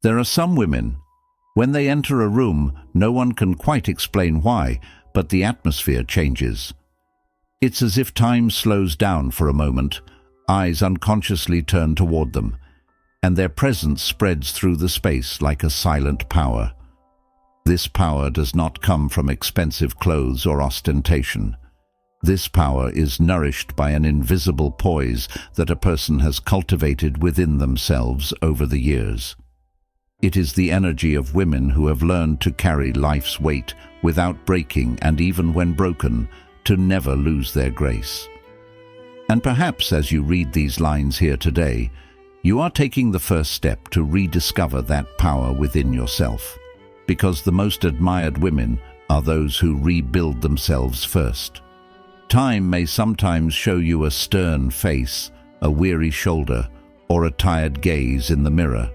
There are some women, when they enter a room, no one can quite explain why, but the atmosphere changes. It's as if time slows down for a moment, eyes unconsciously turn toward them, and their presence spreads through the space like a silent power. This power does not come from expensive clothes or ostentation. This power is nourished by an invisible poise that a person has cultivated within themselves over the years. It is the energy of women who have learned to carry life's weight without breaking, and even when broken, to never lose their grace. And perhaps as you read these lines here today, you are taking the first step to rediscover that power within yourself, because the most admired women are those who rebuild themselves first. Time may sometimes show you a stern face, a weary shoulder, or a tired gaze in the mirror.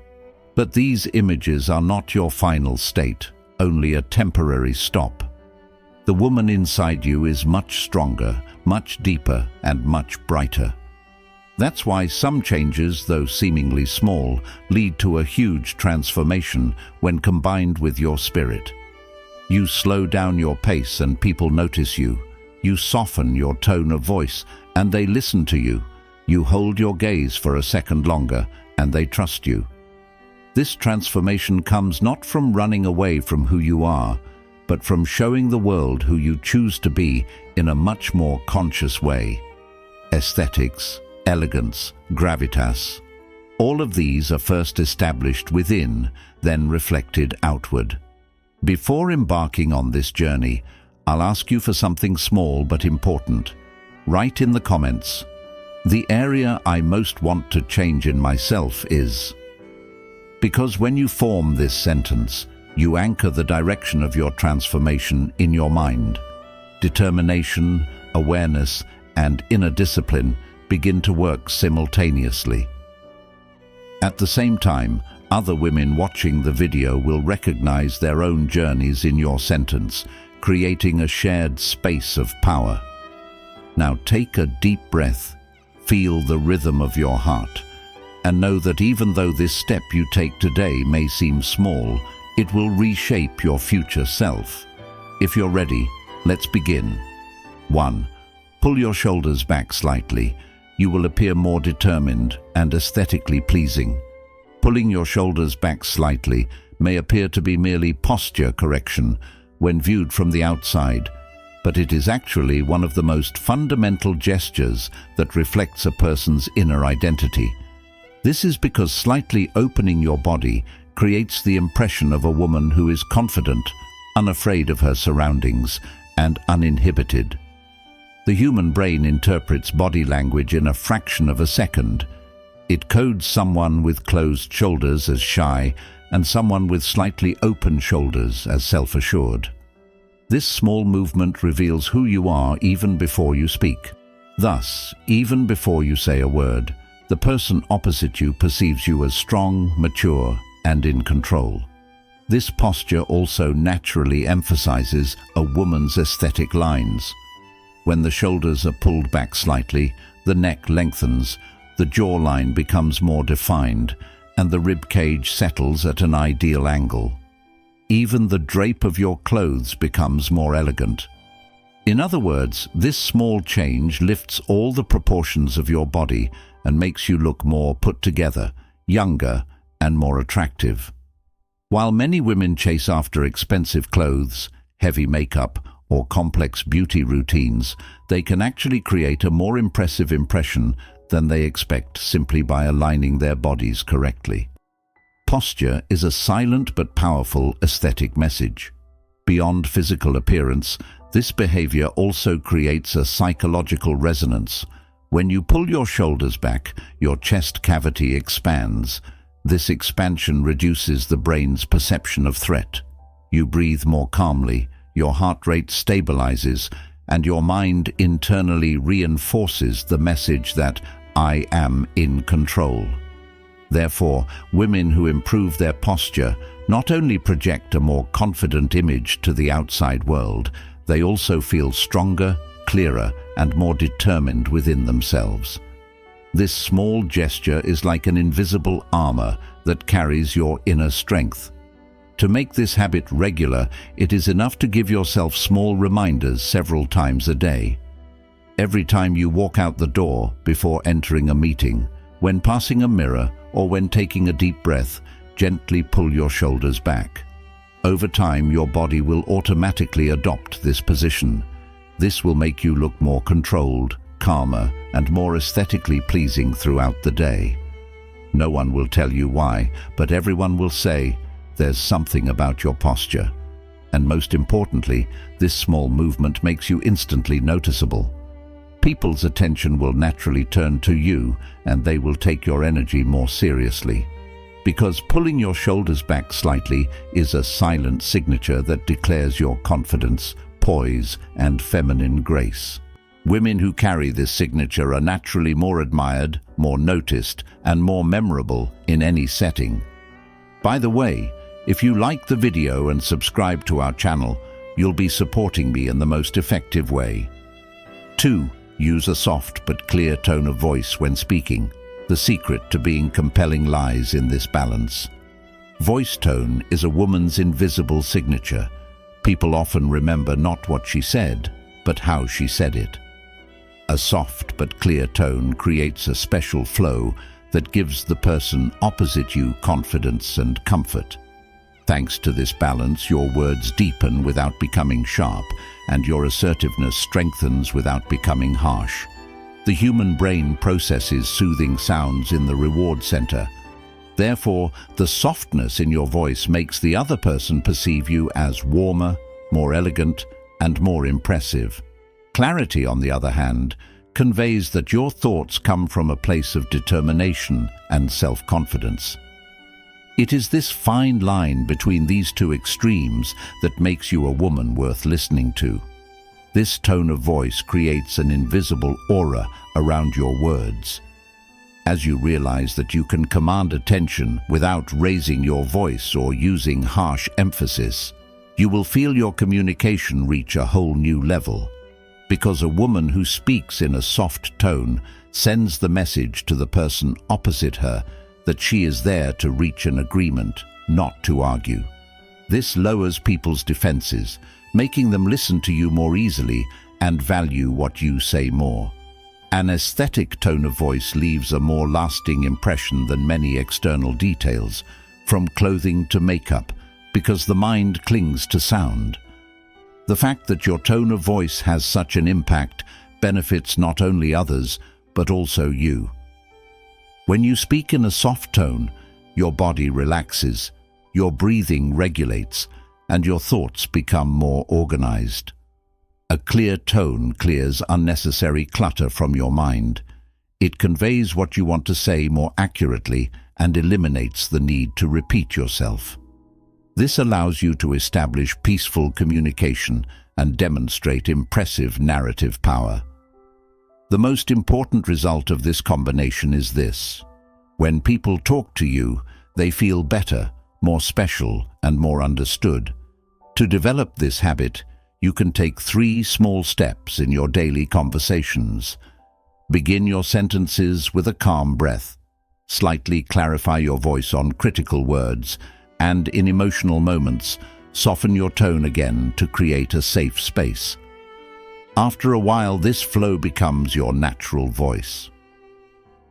But these images are not your final state, only a temporary stop. The woman inside you is much stronger, much deeper, and much brighter. That's why some changes, though seemingly small, lead to a huge transformation when combined with your spirit. You slow down your pace and people notice you. You soften your tone of voice and they listen to you. You hold your gaze for a second longer and they trust you. This transformation comes not from running away from who you are, but from showing the world who you choose to be in a much more conscious way. Aesthetics, elegance, gravitas. All of these are first established within, then reflected outward. Before embarking on this journey, I'll ask you for something small but important. Write in the comments, the area I most want to change in myself is... Because when you form this sentence, you anchor the direction of your transformation in your mind. Determination, awareness, and inner discipline begin to work simultaneously. At the same time, other women watching the video will recognize their own journeys in your sentence, creating a shared space of power. Now take a deep breath, feel the rhythm of your heart, and know that even though this step you take today may seem small, it will reshape your future self. If you're ready, let's begin. 1. Pull your shoulders back slightly. You will appear more determined and aesthetically pleasing. Pulling your shoulders back slightly may appear to be merely posture correction when viewed from the outside, but it is actually one of the most fundamental gestures that reflects a person's inner identity. This is because slightly opening your body creates the impression of a woman who is confident, unafraid of her surroundings, and uninhibited. The human brain interprets body language in a fraction of a second. It codes someone with closed shoulders as shy and someone with slightly open shoulders as self-assured. This small movement reveals who you are even before you speak. Thus, even before you say a word, the person opposite you perceives you as strong, mature, and in control. This posture also naturally emphasizes a woman's aesthetic lines. When the shoulders are pulled back slightly, the neck lengthens, the jawline becomes more defined, and the rib cage settles at an ideal angle. Even the drape of your clothes becomes more elegant. In other words, this small change lifts all the proportions of your body and makes you look more put together, younger, and more attractive. While many women chase after expensive clothes, heavy makeup, or complex beauty routines, they can actually create a more impressive impression than they expect simply by aligning their bodies correctly. Posture is a silent but powerful aesthetic message. Beyond physical appearance, this behavior also creates a psychological resonance. When you pull your shoulders back, your chest cavity expands. This expansion reduces the brain's perception of threat. You breathe more calmly, your heart rate stabilizes, and your mind internally reinforces the message that I am in control. Therefore, women who improve their posture not only project a more confident image to the outside world, they also feel stronger, clearer, and more determined within themselves. This small gesture is like an invisible armor that carries your inner strength. To make this habit regular, it is enough to give yourself small reminders several times a day. Every time you walk out the door, before entering a meeting, when passing a mirror, or when taking a deep breath, gently pull your shoulders back. Over time, your body will automatically adopt this position. This will make you look more controlled, calmer, and more aesthetically pleasing throughout the day. No one will tell you why, but everyone will say, "There's something about your posture." And most importantly, this small movement makes you instantly noticeable. People's attention will naturally turn to you, and they will take your energy more seriously. Because pulling your shoulders back slightly is a silent signature that declares your confidence, poise, and feminine grace. Women who carry this signature are naturally more admired, more noticed, and more memorable in any setting. By the way, if you like the video and subscribe to our channel, you'll be supporting me in the most effective way. 2. Use a soft but clear tone of voice when speaking. The secret to being compelling lies in this balance. Voice tone is a woman's invisible signature. People often remember not what she said, but how she said it. A soft but clear tone creates a special flow that gives the person opposite you confidence and comfort. Thanks to this balance, your words deepen without becoming sharp, and your assertiveness strengthens without becoming harsh. The human brain processes soothing sounds in the reward center. Therefore, the softness in your voice makes the other person perceive you as warmer, more elegant, and more impressive. Clarity, on the other hand, conveys that your thoughts come from a place of determination and self-confidence. It is this fine line between these two extremes that makes you a woman worth listening to. This tone of voice creates an invisible aura around your words. As you realize that you can command attention without raising your voice or using harsh emphasis, you will feel your communication reach a whole new level. Because a woman who speaks in a soft tone sends the message to the person opposite her that she is there to reach an agreement, not to argue. This lowers people's defenses, making them listen to you more easily and value what you say more. An aesthetic tone of voice leaves a more lasting impression than many external details, from clothing to makeup, because the mind clings to sound. The fact that your tone of voice has such an impact benefits not only others, but also you. When you speak in a soft tone, your body relaxes, your breathing regulates, and your thoughts become more organized. A clear tone clears unnecessary clutter from your mind. It conveys what you want to say more accurately and eliminates the need to repeat yourself. This allows you to establish peaceful communication and demonstrate impressive narrative power. The most important result of this combination is this: when people talk to you, they feel better, more special, and more understood. To develop this habit, you can take 3 small steps in your daily conversations. Begin your sentences with a calm breath. Slightly clarify your voice on critical words, and in emotional moments, soften your tone again to create a safe space. After a while, this flow becomes your natural voice.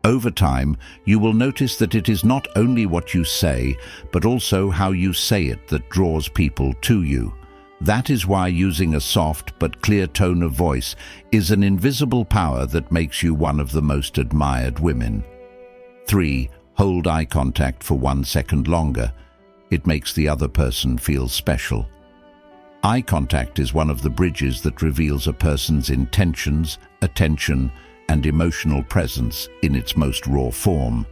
Over time, you will notice that it is not only what you say, but also how you say it that draws people to you. That is why using a soft but clear tone of voice is an invisible power that makes you one of the most admired women. 3. Hold eye contact for 1 second longer. It makes the other person feel special. Eye contact is one of the bridges that reveals a person's intentions, attention, and emotional presence in its most raw form.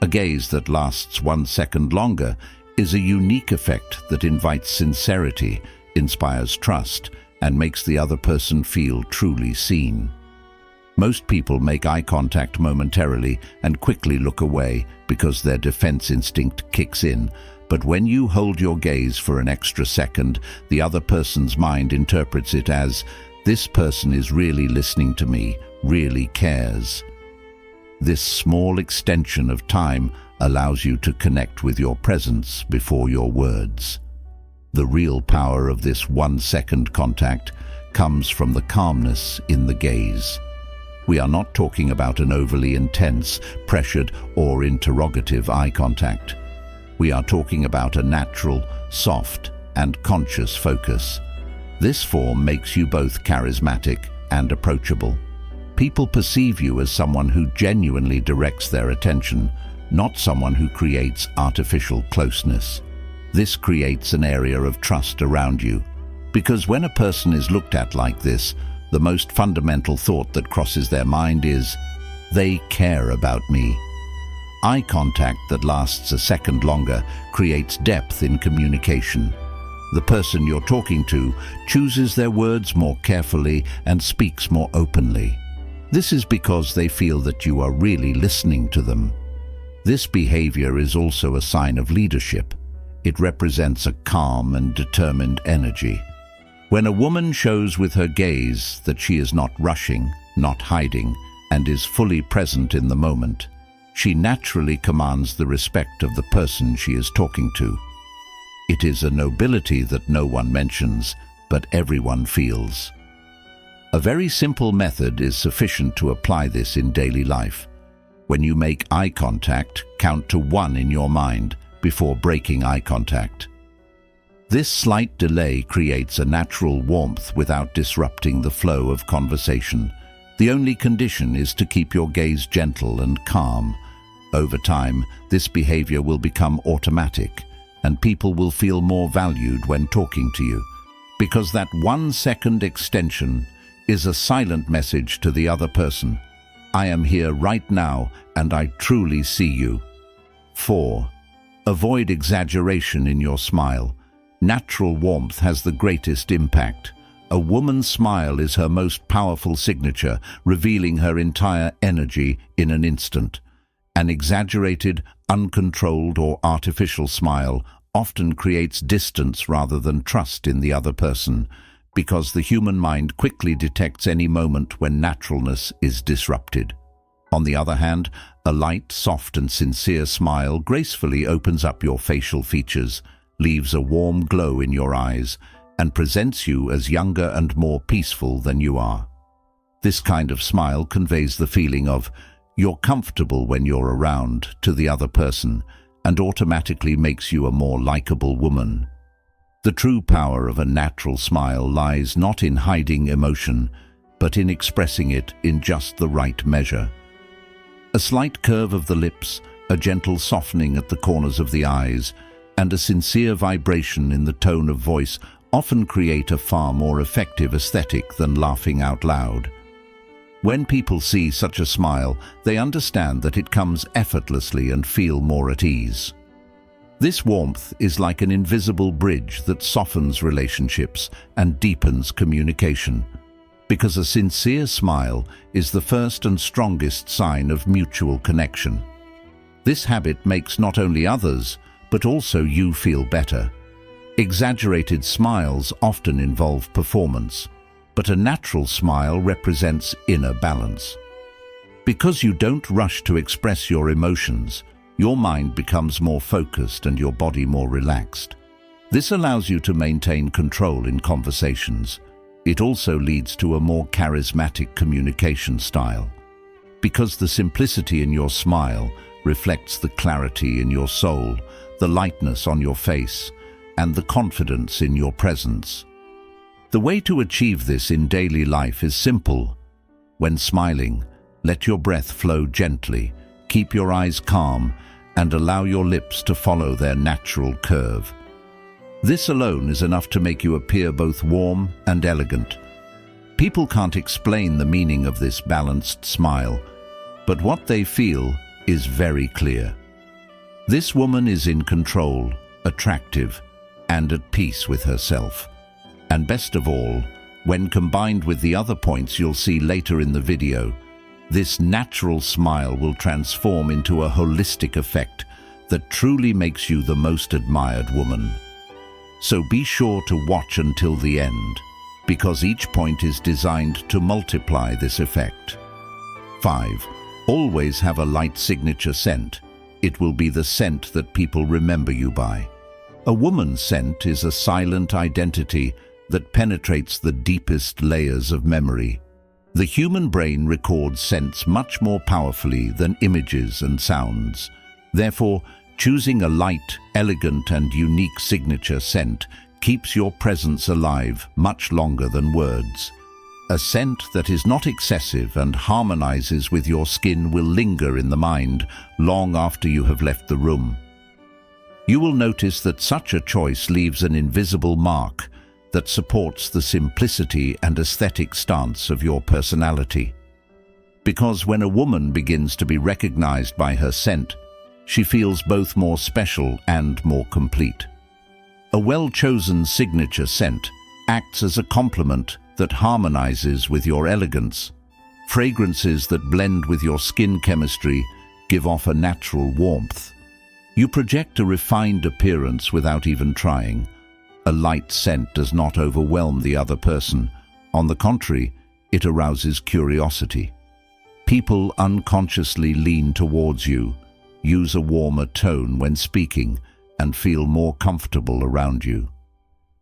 A gaze that lasts 1 second longer is a unique effect that invites sincerity, inspires trust, and makes the other person feel truly seen. Most people make eye contact momentarily and quickly look away because their defense instinct kicks in. But when you hold your gaze for an extra second, the other person's mind interprets it as, "This person is really listening to me, really cares." This small extension of time allows you to connect with your presence before your words. The real power of this 1-second contact comes from the calmness in the gaze. We are not talking about an overly intense, pressured, or interrogative eye contact. We are talking about a natural, soft, and conscious focus. This form makes you both charismatic and approachable. People perceive you as someone who genuinely directs their attention, not someone who creates artificial closeness. This creates an area of trust around you, because when a person is looked at like this, the most fundamental thought that crosses their mind is, they care about me. Eye contact that lasts a second longer creates depth in communication. The person you're talking to chooses their words more carefully and speaks more openly. This is because they feel that you are really listening to them. This behavior is also a sign of leadership. It represents a calm and determined energy. When a woman shows with her gaze that she is not rushing, not hiding, and is fully present in the moment, she naturally commands the respect of the person she is talking to. It is a nobility that no one mentions, but everyone feels. A very simple method is sufficient to apply this in daily life. When you make eye contact, count to 1 in your mind before breaking eye contact. This slight delay creates a natural warmth without disrupting the flow of conversation. The only condition is to keep your gaze gentle and calm. Over time, this behavior will become automatic, and people will feel more valued when talking to you, because that 1-second extension is a silent message to the other person. I am here right now, and I truly see you. 4. Avoid exaggeration in your smile. Natural warmth has the greatest impact. A woman's smile is her most powerful signature, revealing her entire energy in an instant. An exaggerated, uncontrolled, or artificial smile often creates distance rather than trust in the other person, because the human mind quickly detects any moment when naturalness is disrupted. On the other hand, a light, soft, and sincere smile gracefully opens up your facial features, leaves a warm glow in your eyes, and presents you as younger and more peaceful than you are. This kind of smile conveys the feeling of you're comfortable when you're around to the other person, and automatically makes you a more likable woman. The true power of a natural smile lies not in hiding emotion, but in expressing it in just the right measure. A slight curve of the lips, a gentle softening at the corners of the eyes, and a sincere vibration in the tone of voice often create a far more effective aesthetic than laughing out loud. When people see such a smile, they understand that it comes effortlessly and feel more at ease. This warmth is like an invisible bridge that softens relationships and deepens communication, because a sincere smile is the first and strongest sign of mutual connection. This habit makes not only others, but also you feel better. Exaggerated smiles often involve performance, but a natural smile represents inner balance. Because you don't rush to express your emotions, your mind becomes more focused and your body more relaxed. This allows you to maintain control in conversations. It also leads to a more charismatic communication style, because the simplicity in your smile reflects the clarity in your soul, the lightness on your face, and the confidence in your presence. The way to achieve this in daily life is simple. When smiling, let your breath flow gently, keep your eyes calm, and allow your lips to follow their natural curve. This alone is enough to make you appear both warm and elegant. People can't explain the meaning of this balanced smile, but what they feel is very clear. This woman is in control, attractive, and at peace with herself. And best of all, when combined with the other points you'll see later in the video, this natural smile will transform into a holistic effect that truly makes you the most admired woman. So be sure to watch until the end, because each point is designed to multiply this effect. 5. Always have a light signature scent. it will be the scent that people remember you by. A woman's scent is a silent identity that penetrates the deepest layers of memory. The human brain records scents much more powerfully than images and sounds. Therefore, choosing a light, elegant, and unique signature scent keeps your presence alive much longer than words. A scent that is not excessive and harmonizes with your skin will linger in the mind long after you have left the room. You will notice that such a choice leaves an invisible mark that supports the simplicity and aesthetic stance of your personality. Because when a woman begins to be recognized by her scent, she feels both more special and more complete. A well-chosen signature scent acts as a complement that harmonizes with your elegance. Fragrances that blend with your skin chemistry give off a natural warmth. You project a refined appearance without even trying. A light scent does not overwhelm the other person. On the contrary, it arouses curiosity. People unconsciously lean towards you, use a warmer tone when speaking, and feel more comfortable around you.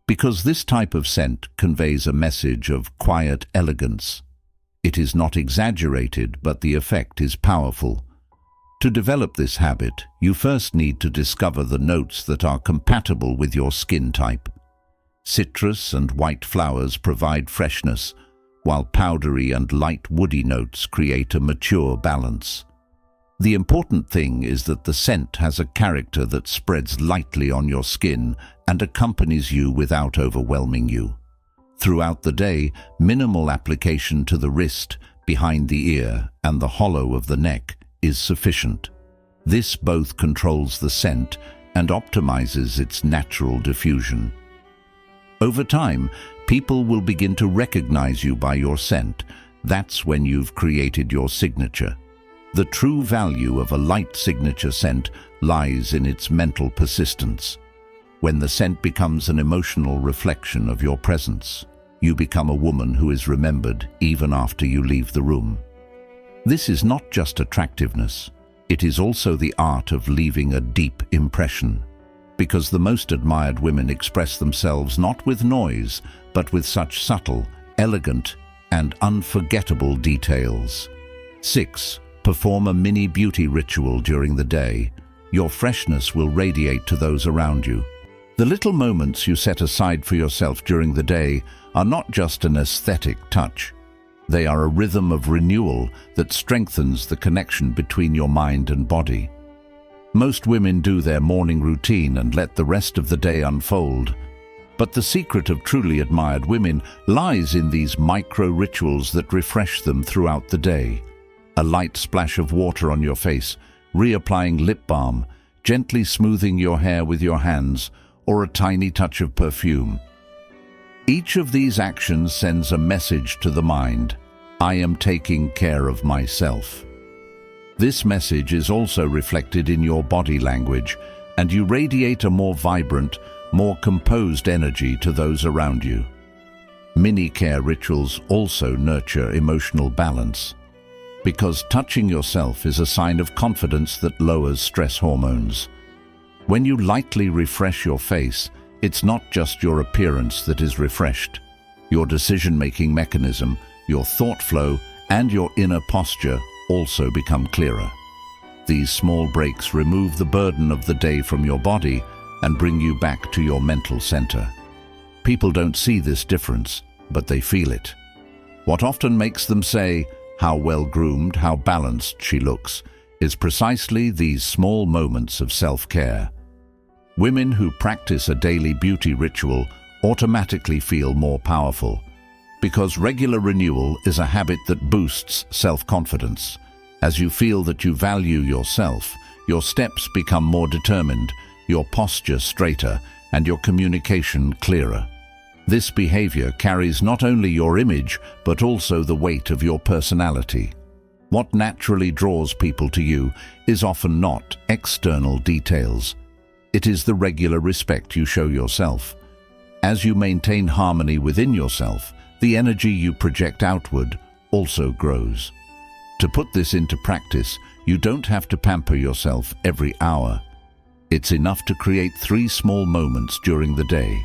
Because this type of scent conveys a message of quiet elegance. It is not exaggerated, but the effect is powerful. To develop this habit, you first need to discover the notes that are compatible with your skin type. Citrus and white flowers provide freshness, while powdery and light woody notes create a mature balance. The important thing is that the scent has a character that spreads lightly on your skin and accompanies you without overwhelming you. Throughout the day, minimal application to the wrist, behind the ear, and the hollow of the neck is sufficient. This both controls the scent and optimizes its natural diffusion. Over time, people will begin to recognize you by your scent. That's when you've created your signature. The true value of a light signature scent lies in its mental persistence. When the scent becomes an emotional reflection of your presence, you become a woman who is remembered even after you leave the room. This is not just attractiveness, it is also the art of leaving a deep impression. Because the most admired women express themselves not with noise, but with such subtle, elegant, and unforgettable details. 6. Perform a mini beauty ritual during the day. Your freshness will radiate to those around you. The little moments you set aside for yourself during the day are not just an aesthetic touch. They are a rhythm of renewal that strengthens the connection between your mind and body. Most women do their morning routine and let the rest of the day unfold. But the secret of truly admired women lies in these micro-rituals that refresh them throughout the day. A light splash of water on your face, reapplying lip balm, gently smoothing your hair with your hands, or a tiny touch of perfume. Each of these actions sends a message to the mind: I am taking care of myself. This message is also reflected in your body language, and you radiate a more vibrant, more composed energy to those around you. Mini-care rituals also nurture emotional balance, because touching yourself is a sign of confidence that lowers stress hormones. When you lightly refresh your face, it's not just your appearance that is refreshed. Your decision-making mechanism, your thought flow, and your inner posture also become clearer. These small breaks remove the burden of the day from your body and bring you back to your mental center. People don't see this difference, but they feel it. What often makes them say, "How well-groomed, how balanced she looks," is precisely these small moments of self-care. Women who practice a daily beauty ritual automatically feel more powerful, because regular renewal is a habit that boosts self-confidence. As you feel that you value yourself, your steps become more determined, your posture straighter, and your communication clearer. This behavior carries not only your image, but also the weight of your personality. What naturally draws people to you is often not external details. It is the regular respect you show yourself. As you maintain harmony within yourself, the energy you project outward also grows. To put this into practice, You don't have to pamper yourself every hour. It's enough to create 3 small moments during the day: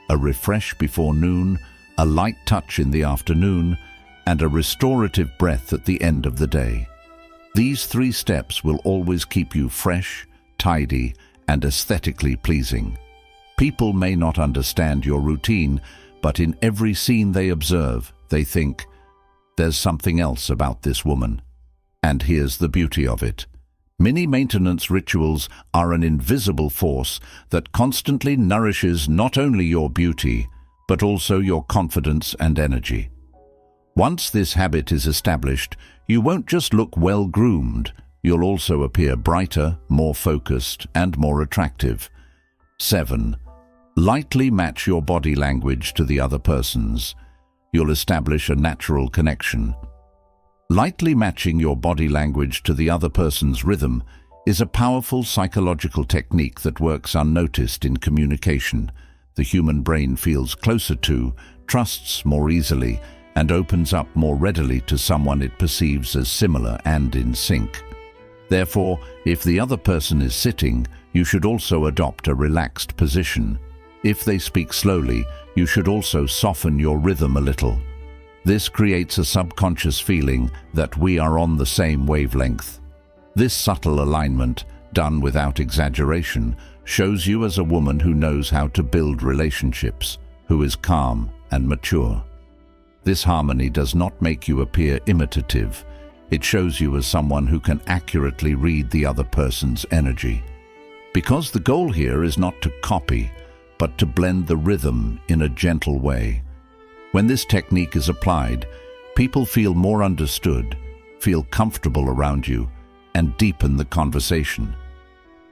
a refresh before noon, a light touch in the afternoon, and a restorative breath at the end of the day. These 3 steps will always keep you fresh, tidy, and aesthetically pleasing. People may not understand your routine, but in every scene they observe, they think, "There's something else about this woman." And here's the beauty of it. Many maintenance rituals are an invisible force that constantly nourishes not only your beauty, but also your confidence and energy. Once this habit is established, you won't just look well-groomed, you'll also appear brighter, more focused, and more attractive. 7. Lightly match your body language to the other person's. You'll establish a natural connection. Lightly matching your body language to the other person's rhythm is a powerful psychological technique that works unnoticed in communication. The human brain feels closer to, trusts more easily, and opens up more readily to someone it perceives as similar and in sync. Therefore, if the other person is sitting, you should also adopt a relaxed position. If they speak slowly, you should also soften your rhythm a little. This creates a subconscious feeling that we are on the same wavelength. This subtle alignment, done without exaggeration, shows you as a woman who knows how to build relationships, who is calm and mature. This harmony does not make you appear imitative. It shows you as someone who can accurately read the other person's energy. Because the goal here is not to copy, but to blend the rhythm in a gentle way. When this technique is applied, people feel more understood, feel comfortable around you, and deepen the conversation.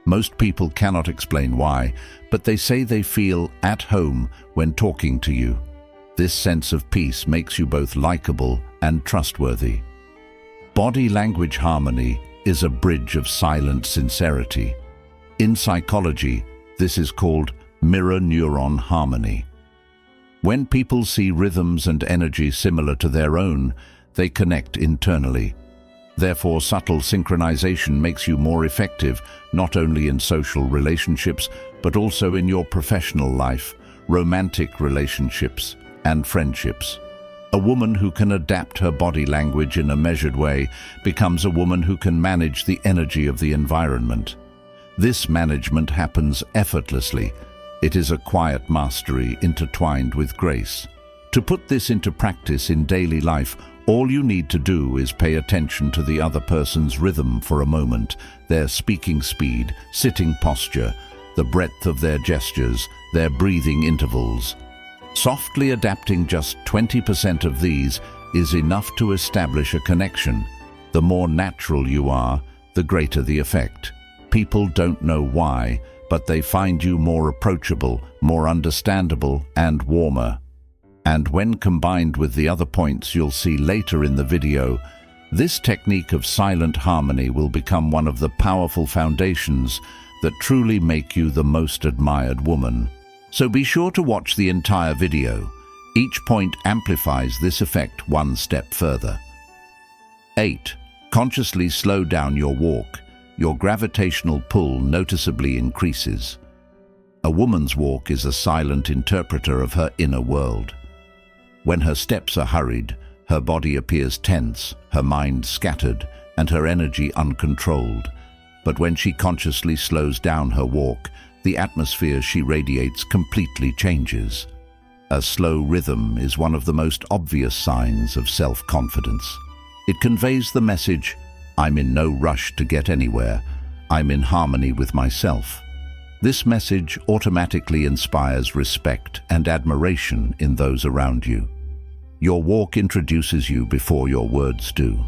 Most people cannot explain why, but they say they feel at home when talking to you. This sense of peace makes you both likable and trustworthy. Body language harmony is a bridge of silent sincerity. In psychology, this is called mirror-neuron harmony. When people see rhythms and energy similar to their own, they connect internally. Therefore, subtle synchronization makes you more effective, not only in social relationships, but also in your professional life, romantic relationships, and friendships. A woman who can adapt her body language in a measured way becomes a woman who can manage the energy of the environment. This management happens effortlessly. It is a quiet mastery intertwined with grace. To put this into practice in daily life, all you need to do is pay attention to the other person's rhythm for a moment, their speaking speed, sitting posture, the breadth of their gestures, their breathing intervals. Softly adapting just 20% of these is enough to establish a connection. The more natural you are, the greater the effect. People don't know why, but they find you more approachable, more understandable, and warmer. And when combined with the other points you'll see later in the video, this technique of silent harmony will become one of the powerful foundations that truly make you the most admired woman. So be sure to watch the entire video. Each point amplifies this effect one step further. 8. Consciously slow down your walk. Your gravitational pull noticeably increases. A woman's walk is a silent interpreter of her inner world. When her steps are hurried, her body appears tense, her mind scattered, and her energy uncontrolled. But when she consciously slows down her walk, the atmosphere she radiates completely changes. A slow rhythm is one of the most obvious signs of self-confidence. It conveys the message, "I'm in no rush to get anywhere. I'm in harmony with myself." This message automatically inspires respect and admiration in those around you. Your walk introduces you before your words do.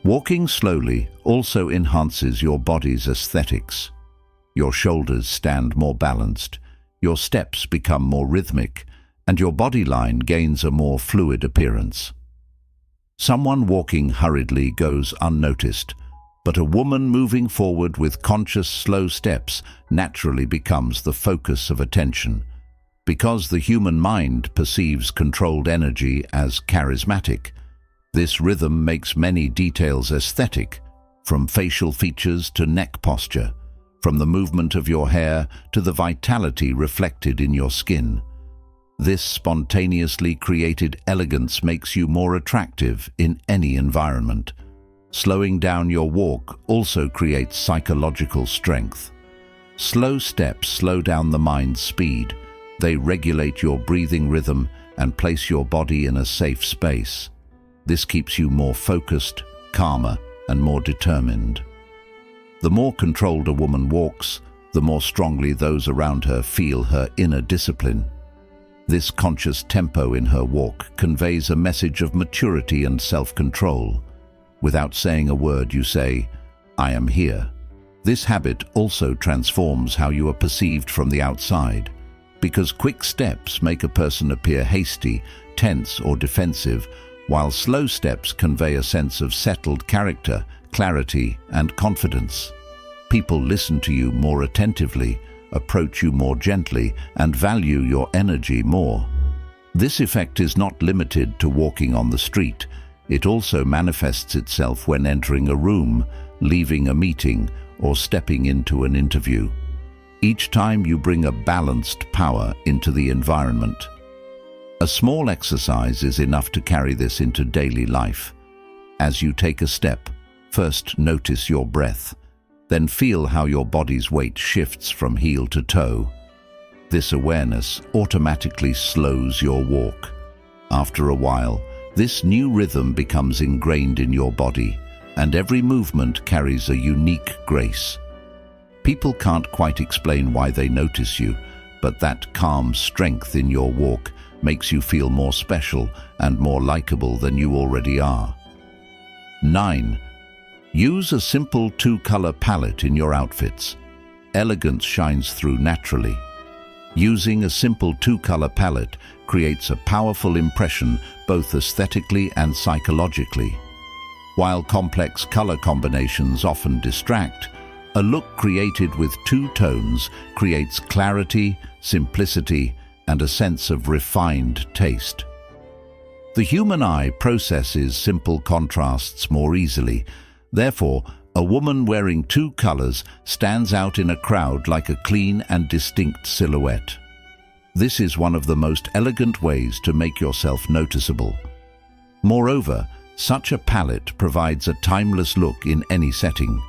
Walking slowly also enhances your body's aesthetics. Your shoulders stand more balanced, your steps become more rhythmic, and your body line gains a more fluid appearance. Someone walking hurriedly goes unnoticed, but a woman moving forward with conscious slow steps naturally becomes the focus of attention. Because the human mind perceives controlled energy as charismatic, this rhythm makes many details aesthetic, from facial features to neck posture, from the movement of your hair to the vitality reflected in your skin. This spontaneously created elegance makes you more attractive in any environment. Slowing down your walk also creates psychological strength. Slow steps slow down the mind's speed. They regulate your breathing rhythm and place your body in a safe space. This keeps you more focused, calmer, and more determined. The more controlled a woman walks, the more strongly those around her feel her inner discipline. This conscious tempo in her walk conveys a message of maturity and self-control. Without saying a word, you say, "I am here." This habit also transforms how you are perceived from the outside, because quick steps make a person appear hasty, tense, or defensive, while slow steps convey a sense of settled character, clarity, and confidence. People listen to you more attentively, approach you more gently, and value your energy more. This effect is not limited to walking on the street. It also manifests itself when entering a room, leaving a meeting, or stepping into an interview. Each time you bring a balanced power into the environment. A small exercise is enough to carry this into daily life. As you take a step, first notice your breath, then feel how your body's weight shifts from heel to toe. This awareness automatically slows your walk. After a while, this new rhythm becomes ingrained in your body, and every movement carries a unique grace. People can't quite explain why they notice you, but that calm strength in your walk makes you feel more special and more likable than you already are. 9. Use a simple two-color palette in your outfits. Elegance shines through naturally. Using a simple two-color palette creates a powerful impression both aesthetically and psychologically. While complex color combinations often distract, a look created with two tones creates clarity, simplicity, and a sense of refined taste. The human eye processes simple contrasts more easily. Therefore, a woman wearing two colors stands out in a crowd like a clean and distinct silhouette. This is one of the most elegant ways to make yourself noticeable. Moreover, such a palette provides a timeless look in any setting.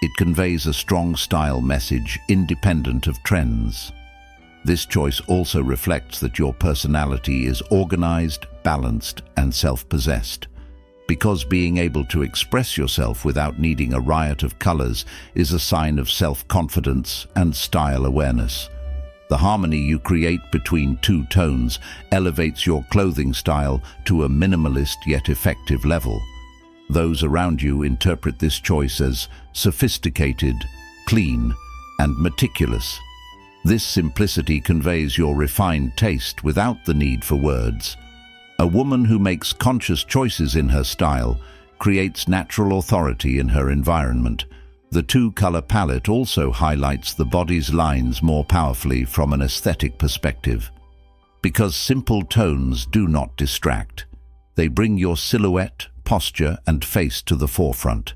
It conveys a strong style message independent of trends. This choice also reflects that your personality is organized, balanced, and self-possessed. Because being able to express yourself without needing a riot of colors is a sign of self-confidence and style awareness. The harmony you create between two tones elevates your clothing style to a minimalist yet effective level. Those around you interpret this choice as sophisticated, clean, and meticulous. This simplicity conveys your refined taste without the need for words. A woman who makes conscious choices in her style creates natural authority in her environment. The two-color palette also highlights the body's lines more powerfully from an aesthetic perspective. Because simple tones do not distract, they bring your silhouette, posture, and face to the forefront.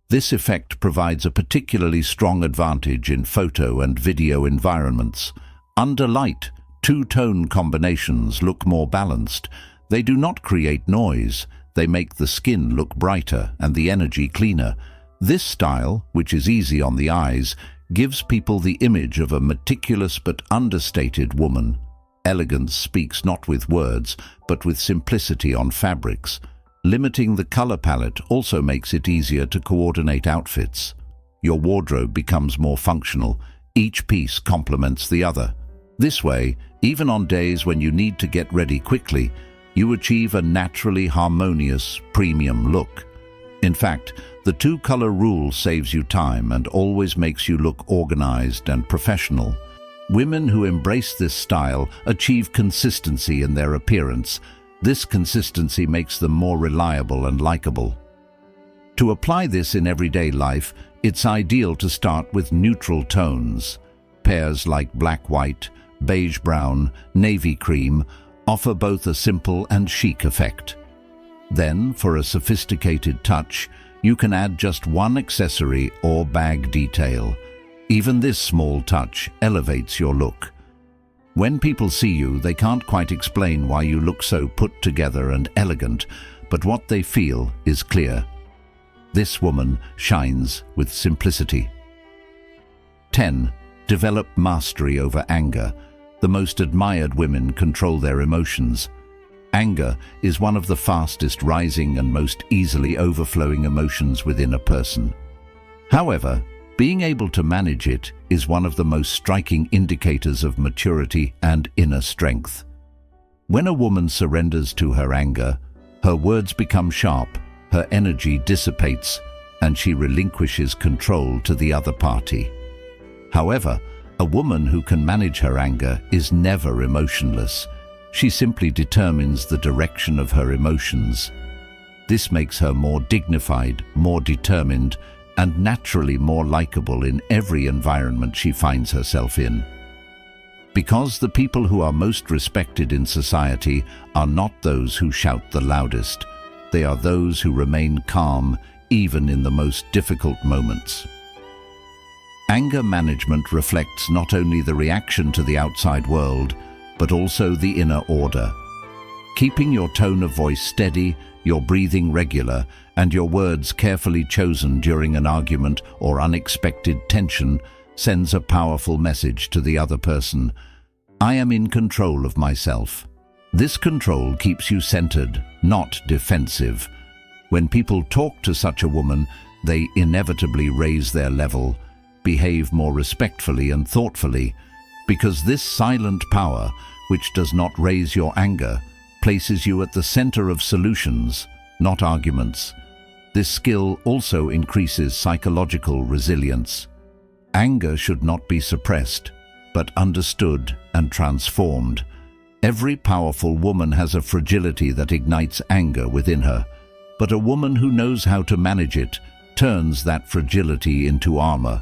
This effect provides a particularly strong advantage in photo and video environments. Under light, two-tone combinations look more balanced. They do not create noise. They make the skin look brighter and the energy cleaner. This style, which is easy on the eyes, gives people the image of a meticulous but understated woman. Elegance speaks not with words, but with simplicity on fabrics. Limiting the color palette also makes it easier to coordinate outfits. Your wardrobe becomes more functional. Each piece complements the other. This way, even on days when you need to get ready quickly, you achieve a naturally harmonious, premium look. In fact, the two-color rule saves you time and always makes you look organized and professional. Women who embrace this style achieve consistency in their appearance. This consistency makes them more reliable and likable. To apply this in everyday life, it's ideal to start with neutral tones. Pairs like black-white, beige-brown, navy cream offer both a simple and chic effect. Then, for a sophisticated touch, You can add just one accessory or bag detail. Even this small touch elevates your look. When people see you, they can't quite explain why you look so put together and elegant, but what they feel is clear. This woman shines with simplicity. 10. Develop mastery over anger. The most admired women control their emotions. Anger is one of the fastest rising and most easily overflowing emotions within a person. However, being able to manage it is one of the most striking indicators of maturity and inner strength. When a woman surrenders to her anger, her words become sharp, her energy dissipates, and she relinquishes control to the other party. However, a woman who can manage her anger is never emotionless. She simply determines the direction of her emotions. This makes her more dignified, more determined, and naturally more likable in every environment she finds herself in. Because the people who are most respected in society are not those who shout the loudest. They are those who remain calm even in the most difficult moments. Anger management reflects not only the reaction to the outside world, but also the inner order. Keeping your tone of voice steady, your breathing regular, and your words carefully chosen during an argument or unexpected tension sends a powerful message to the other person. I am in control of myself. This control keeps you centered, not defensive. When people talk to such a woman, they inevitably raise their level, behave more respectfully and thoughtfully, because this silent power, which does not raise your anger, places you at the center of solutions, not arguments. This skill also increases psychological resilience. Anger should not be suppressed, but understood and transformed. Every powerful woman has a fragility that ignites anger within her, but a woman who knows how to manage it turns that fragility into armor.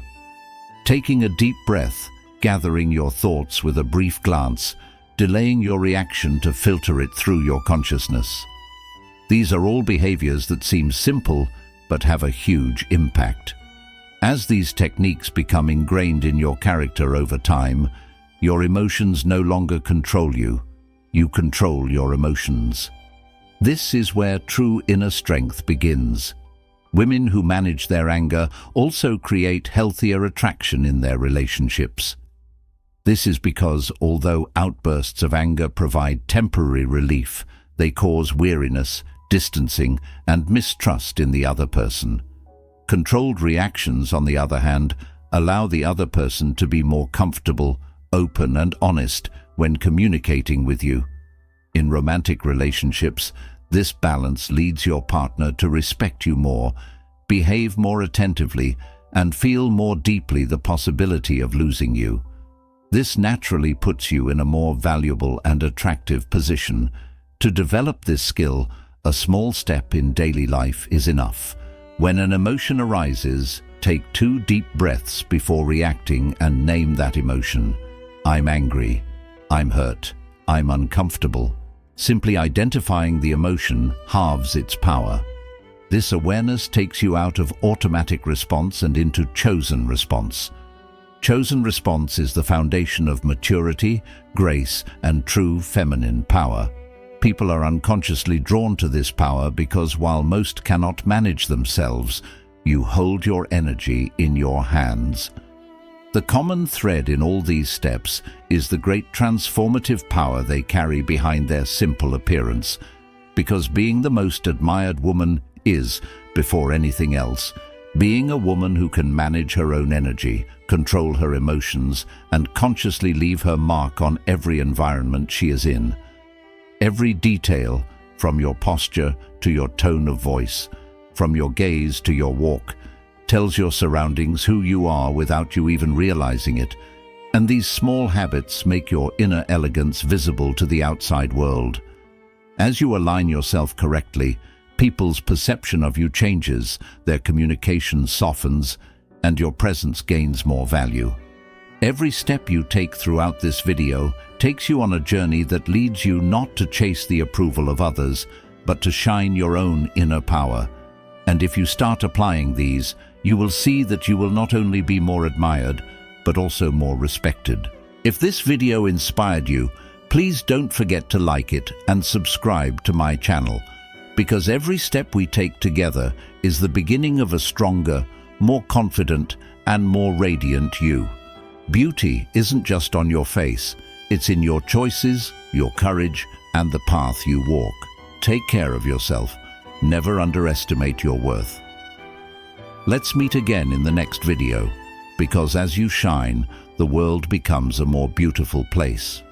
Taking a deep breath, gathering your thoughts with a brief glance, delaying your reaction to filter it through your consciousness. These are all behaviors that seem simple but have a huge impact. As these techniques become ingrained in your character over time, your emotions no longer control you. You control your emotions. This is where true inner strength begins. Women who manage their anger also create healthier attraction in their relationships. This is because although outbursts of anger provide temporary relief, they cause weariness, distancing, and mistrust in the other person. Controlled reactions, on the other hand, allow the other person to be more comfortable, open, and honest when communicating with you. In romantic relationships, this balance leads your partner to respect you more, behave more attentively, and feel more deeply the possibility of losing you. This naturally puts you in a more valuable and attractive position. To develop this skill, a small step in daily life is enough. When an emotion arises, take 2 deep breaths before reacting and name that emotion. I'm angry. I'm hurt. I'm uncomfortable. Simply identifying the emotion halves its power. This awareness takes you out of automatic response and into chosen response. Chosen response is the foundation of maturity, grace, and true feminine power. People are unconsciously drawn to this power because while most cannot manage themselves, you hold your energy in your hands. The common thread in all these steps is the great transformative power they carry behind their simple appearance, because being the most admired woman is, before anything else, being a woman who can manage her own energy, control her emotions, and consciously leave her mark on every environment she is in. Every detail, from your posture to your tone of voice, from your gaze to your walk, tells your surroundings who you are without you even realizing it, and these small habits make your inner elegance visible to the outside world. As you align yourself correctly, people's perception of you changes, their communication softens, and your presence gains more value. Every step you take throughout this video takes you on a journey that leads you not to chase the approval of others, but to shine your own inner power. And if you start applying these, you will see that you will not only be more admired, but also more respected. If this video inspired you, please don't forget to like it and subscribe to my channel, because every step we take together is the beginning of a stronger, more confident, and more radiant you. Beauty isn't just on your face, it's in your choices, your courage, and the path you walk. Take care of yourself. Never underestimate your worth. Let's meet again in the next video, because as you shine, the world becomes a more beautiful place.